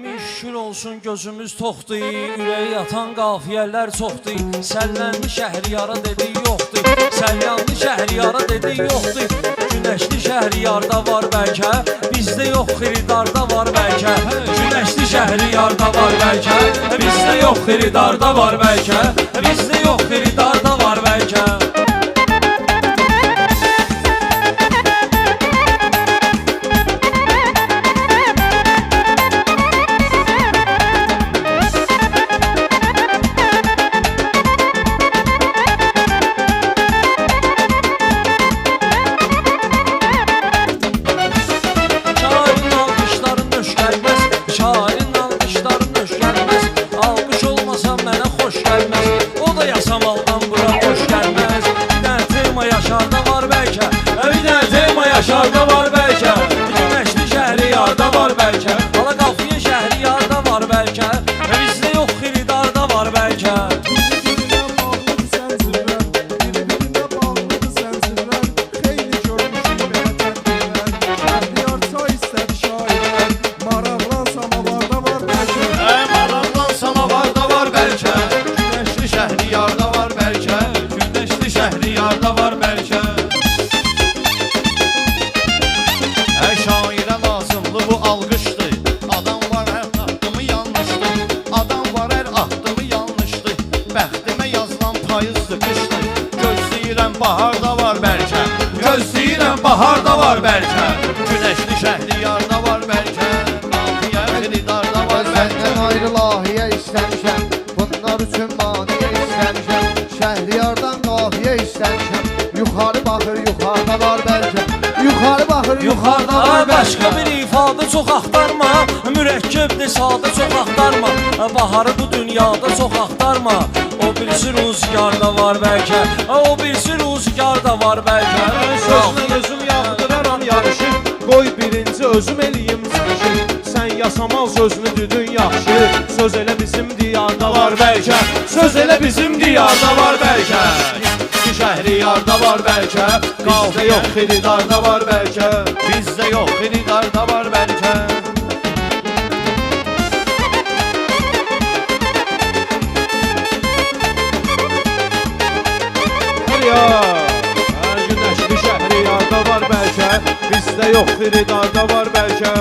Min şükür olsun gözümüz toxdur, ürəyi yatan qafiyələr çoxdur. Səllənli Şəhriyara dedi yoxdur, Səlyanlı Şəhriyara dedi yoxdur. Günəşli Şəhriyarda var bəlkə, bizdə yox xiridarda var bəlkə. Günəşli Şəhriyarda var bəlkə, bizdə yox xiridarda var bəlkə. Bizdə yox xiridarda var bəlkə. Yaşarda var bəlkə, Günəşli Şəhriyarda var bəlkə. Hala qafiyə Şəhriyarda var bəlkə, bizdə yox xiridarda var bəlkə. Bir-birinə bağlıdır səncirlər, bir-birinə bağlıdır səncirlər. Xeyli görmüşük belə tədbirlər. Şəhriyar çay istədi şairlər, maraqlan samavarda var bəlkə. Maraqlan samavarda var bəlkə, Günəşli Şəhriyarda var bəlkə. Günəşli Şəhriyarda var bəlkə. Şairə lazımlı bu alqışdır. Adam var hər addımı yanlışdır. Adam var hər addımı yanlışdır. Bəxtimə yazılan payızdır, qışdır. Gözləyirəm baharda var bəlkə, gözləyirəm baharda var bəlkə. Günəşli Şəhriyarda var bəlkə, qafiyə xiridarda var bəlkə. Səndən ayrı lahiyə istəmişəm, bunlar üçün maniyə istəmişəm. Şəhriyardan qafiyə istəmişəm, yuxarı baxır yuxarıda var bəlkə. Yuxarı baxır yuxarıda var bəlkə. Başqa bir ifadə çox axtarma, mürəkkəbdir sadə çox axtarma. Baharı bu dünyada çox axtarma, o birisi rüzgarda var bəlkə. O birisi rüzgarda var bəlkə. Sözlə özüm yağdıraram yarışı, qoy birinci özüm eləyim çıxışı. Sən yasamal sözünü düdün yaxşı, söz elə bizim diyarda var bəlkə. Söz elə bizim diyarda var bəlkə. Şəhriyarda var bəlkə, bizdə yox xiridarda var bəlkə. Bizdə yox xiridarda var bəlkə. Günəşli Şəhriyarda var bəlkə, bizdə yox xiridarda var bəlkə.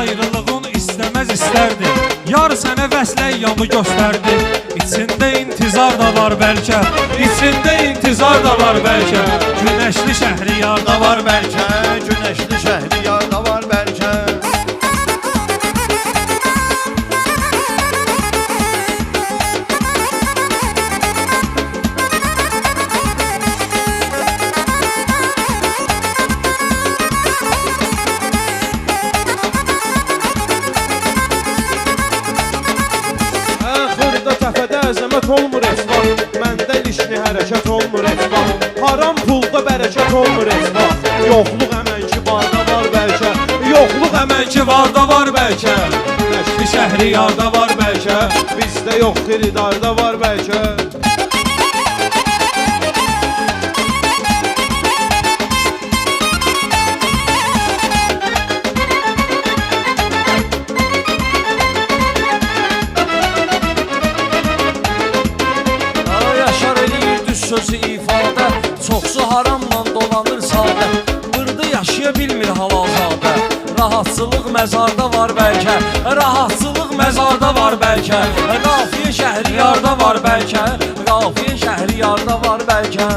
Ayrılığın istəməz istərdi, yar sənə vəslə yamı göstərdi. İçində intizar da var bəlkə, içində intizar da var bəlkə. Günəşli Şəhriyarda var bəlkə, Günəşli Şəhriyarda var bəlkə. Əzəmət olmur esbaq, məndə lişni hərəkət olmur esbaq. Haram pulda bərəkət olmur esbaq. Yoxluq əmənki varda var bəlkə, yoxluq əmənki varda var bəlkə. Günəşli Şəhriyarda var bəlkə, bizdə yox xiridarda var bəlkə. Sözü ifadə, çoxsu haramla dolanır sadə. Burada yaşaya bilmir halazadə. Rahatçılıq məzarda var bəlkə, rahatçılıq məzarda var bəlkə. Qafiyə Şəhriyarda var bəlkə, qafiyə Şəhriyarda var bəlkə.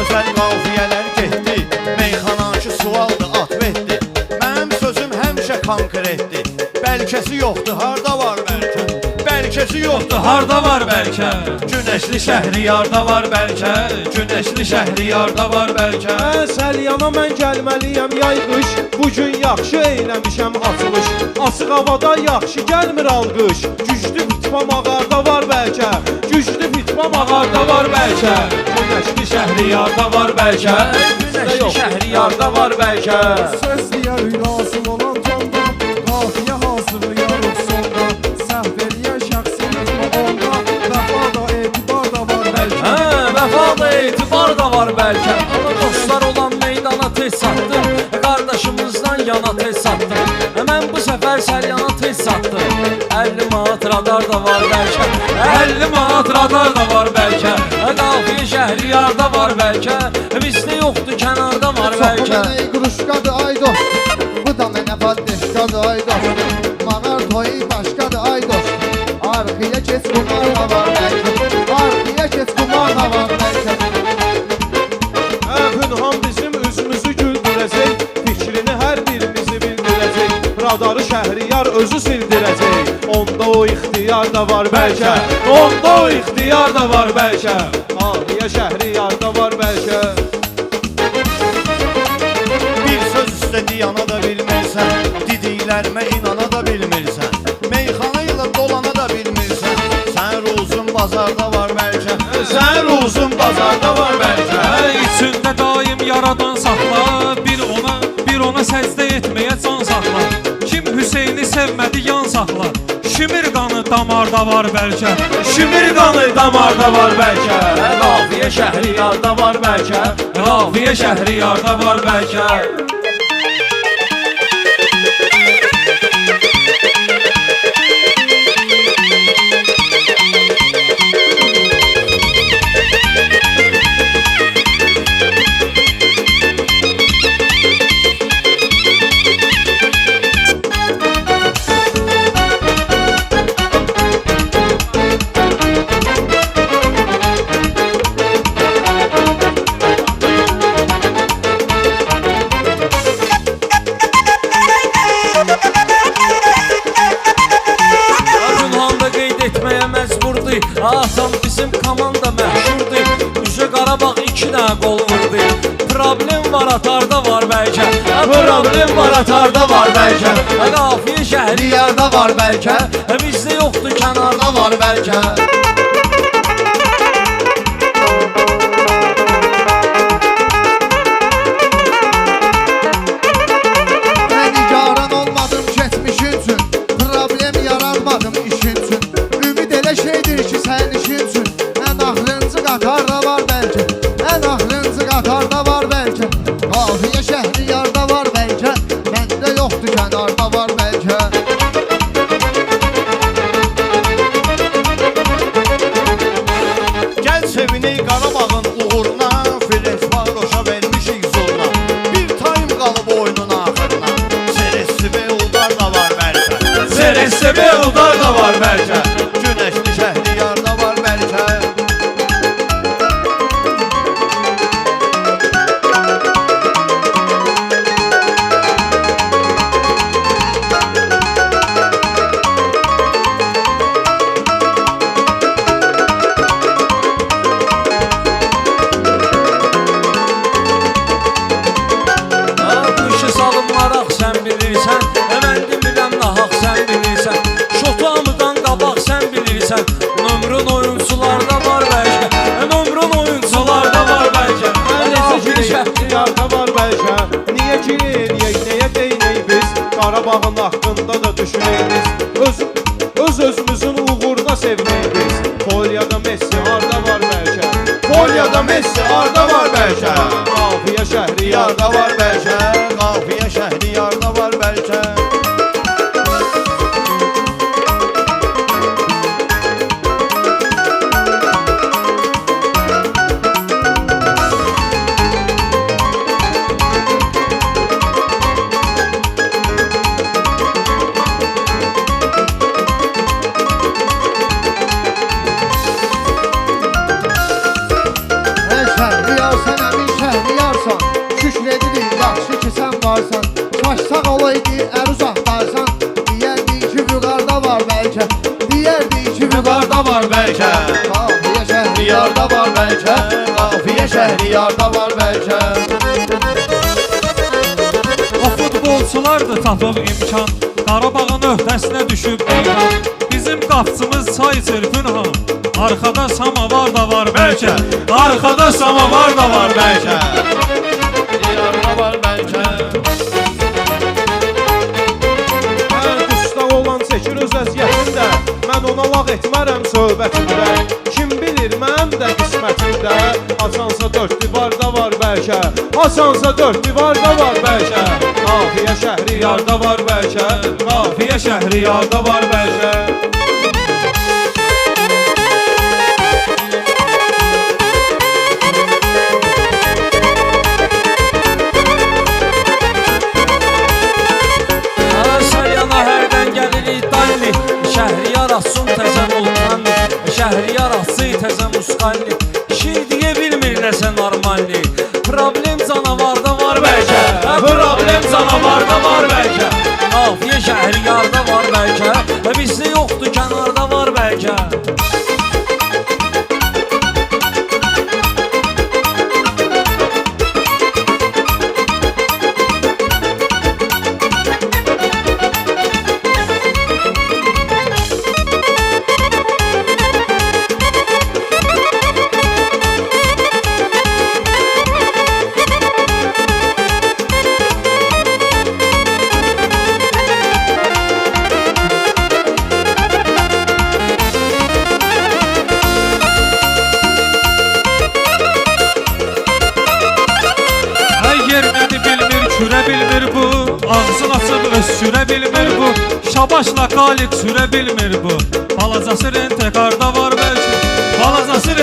gözəl qafiyələr getdi. Meyxanaçı sualdı, atvetdi. Mənim sözüm həmişə konkretdir. Bəlkəsi yoxdur, harda var bəlkə? Bəlkəsi yoxdur, Harda var bəlkə? Günəşli Şəhriyarda var bəlkə? Günəşli Şəhriyarda var bəlkə? Səlyana mən gəlməliyəm yay qış. Bugün yaxşı eyləmişəm açılış. Açıq havada yaxşı gəlmir alqış. Güclü fitva mağarda var bəlkə. Güclü fitva mağarda var bəlkə. Günəşli Şəhriyarda var bəlkə. Günəşli Şəhriyarda var bəlkə. Söz deyərik lazım olan tonda, qafiyə hazırlayarıq sonda. Səhv eləyən şəxsin onda, vəfa da etibar da var bəlkə. Vəfa da etibar da var bəlkə. Ana dostlar olan meydana tez satdım. Qardaşımızdan yana tez satdım. Mən bu səfər Səlyana tez satdım. 50 manat radar da var bəlkə. 50 manat radar da var bəlkə. Qafiyə Şəhriyarda var bəlkə. Bizdə yoxdur, kənarda var Çox bəlkə. mənə quruşqadır ay dost. Bu da mənə baddeşqadır ay dost. Mağar toyu başqadır ay dost. Arxıya keç qumar da var bəlkə. Arxıya keç qumar da var bəlkə. Pünhan bizim üzümüzü güldürəcək. Fikrini hər birimizi bildirəcək. Radarı Şəhriyar özü sildirəcək. Onda o ixtiyar da var bəlkə. Onda o ixtiyar da var bəlkə. Ağrıya Şəhriyarda var bəlkə. Bir söz üstə diyana da bilmirsən, didiklərimə inana da bilmirsən, meyxana ilə dolana da bilmirsən. Sən ruzun bazarda var bəlkə, sən ruzun bazarda var bəlkə. İçində daim yaradan saxla. Bir ona səcdə etməyə can saxla. Kim Hüseyni sevmədi yan saxla. Şimir qanı damarda var bəlkə. Şimir qanı damarda var bəlkə. Qafiyə Şəhriyarda var bəlkə. Qafiyə Şəhriyarda var bəlkə. Atam bizim komanda məşhurdur. Üzə Qarabağ 2 dənə qol vurdu. Problem var atarda var bəlkə. Problem var atarda var bəlkə. Qafiyə Şəhriyarda var bəlkə. Bizdə yoxdur, kənarda var bəlkə. Mən nigaran olmadım keçmişin üçün. Problem yaratmadım işin üçün. Ümid elə şeydir ki sən işin üçün. Ən axırıncı qatarda var bəlkə. Ən axırıncı qatarda var bəlkə. Qafiyə Şəhriyarda var bəlkə. Məndə yoxdur, kənarda var bəlkə. Gəl sevinək Qarabağın uğuruna, Filis Varoşa vermişik zoruna. Bir tayım qalıb oyunun axırına. Seresi Beldar da var bəlkə. Seresi Beldar da var bəlkə. Günəşli Şəhriyarda var bəlkə. Bu işi salınmaraq sən bilirsən. Mən demirəm nahaq sən bilirsən. Şotamıdan qabaq sən bilirsən. Nömrün oyuncularda var bəlkə. Nömrün oyuncularda var bəlkə. Qafiyə Şəhriyarda var bəlkə. Niyə ki eləyək, nəyə deynək biz? Qarabağın haqqında da düşünək biz. Özümüzün uğuruna sevinək biz. Polyada Messi harda var bəlkə. Polyada Messi harda var bəlkə. Qafiyə Şəhriyarda Yarda var bəlkə. Qafiyə Şəhriyarda var bəlkə. Şəhriyar sənə bir varsan Çaşsaq olaydı ər uzaqdarsan Deyərdik ki vüqarda var bəlkə Deyərdik ki vüqarda var bəlkə Qafiyə Şəhriyarda var bəlkə Qafiyə Şəhriyarda var bəlkə O futbolçulardır tapıb imkan Qarabağın öhdəsinə düşüb meydan Bizim qapçımız çay içir pünhan Arxada samavar da var bəlkə Arxada samavar da var bəlkə Diyarda var bəlkə Dustaq olan çəkir öz əziyyətində Mən ona lağ etmərəm söhbətimdə Kim bilir mənim də qismətimdə Açansa dörd divarda var bəlkə Açansa dörd divarda var bəlkə Qafiyə Şəhriyarda var bəlkə Qafiyə Şəhriyarda var bəlkə Salyana hərdən gəlirik dalli Şəhriyar açsın təzə vulkanli Şəhriyar açsın təzə musqalli Şir deyə bilmir nəsə normalli Problem canavarda var bəlkə Problem canavarda var bəlkə Qafiyə Şəhriyarda var bəlkə Və bizdə yoxdur kənarda var bəlkə Sürə bilmir bu, ağzını açıb öskürə bilmir bu Şabaşla qalik sürə bilmir bu Balacası rentekarda var bəlkə Balacası